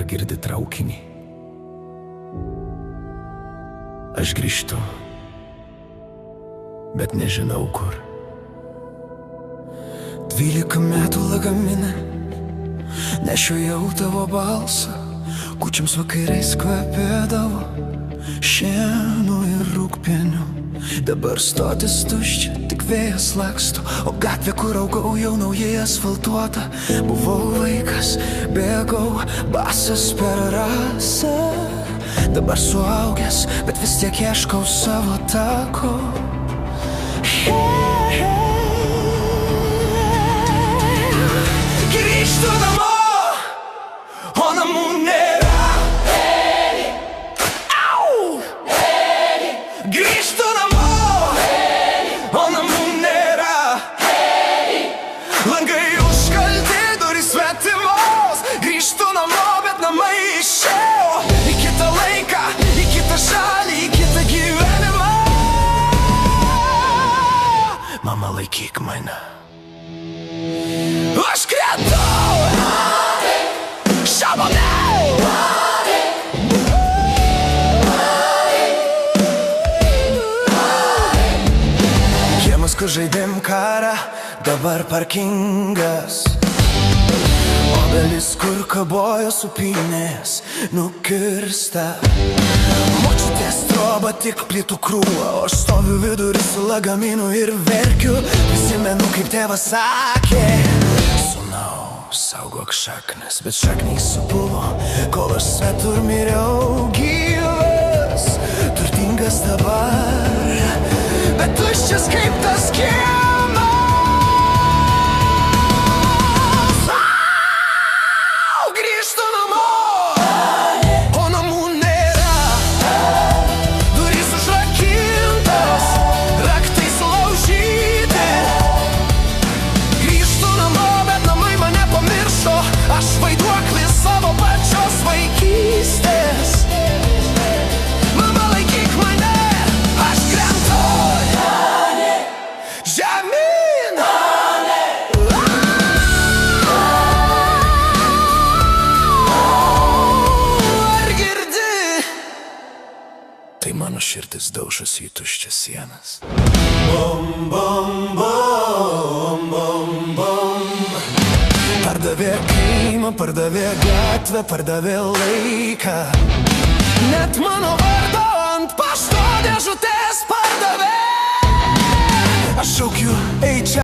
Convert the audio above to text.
girdi traukinį. Aš grįžtu, bet nežinau kur. 12 metų lagamine nešiojau tavo balsą, kūčiams vakarais kvepėdavo šienu ir rūgpieniu. Dabar stotis tuščia, tik vėjas laksto, o gatvė, kur augau, jau naujai asfaltuota. Buvau vaikas, bėgau basas per rasą. Dabar suaugęs, bet vis tiek ieškau savo tako. Grįžtu namo, o namų nėra. Au! Grįžtu namo, o namų nėra. Langai užkalti, durys svetimos. Grįžtu namo, bet namai išėjo. Į kitą laiką, į kitą šalį, į kitą gyvenimą. Mama, laikyk mane. Aš krentu, šamanau. Kiemas, kur žaidėm karą, dabar parkingas. Obelis, kur kabojo supynės, nukirsta. Močiutės troba tik plytų krūva, o aš stoviu vidurį su lagaminu ir verkiu. Prisimenu, kaip tėvas sakė: sūnau, saugok šaknis, bet šaknys supuvo, kol aš svetur miriau gyvas. Turtingas dabar, bet tuščias kaip tas kiemas. Grįžtu namo, o namų nėra. Durys užrakintos, raktai sulaužyti. Grįžtu namo, bet namai mane pamiršo. Aš vaiduoklis savo pačios vaikystės. Mama, laikyk mane, aš krentu žemyn. Ar girdi? Tai mano širdis daužosi į tuščias sienas. Bom, bom, bom, bom, bom. Pardavė kaimą, pardavė gatvę, pardavė laiką. Net mano vardo ant pašto dėžutės pardavė. Aš šaukiu, ei čia.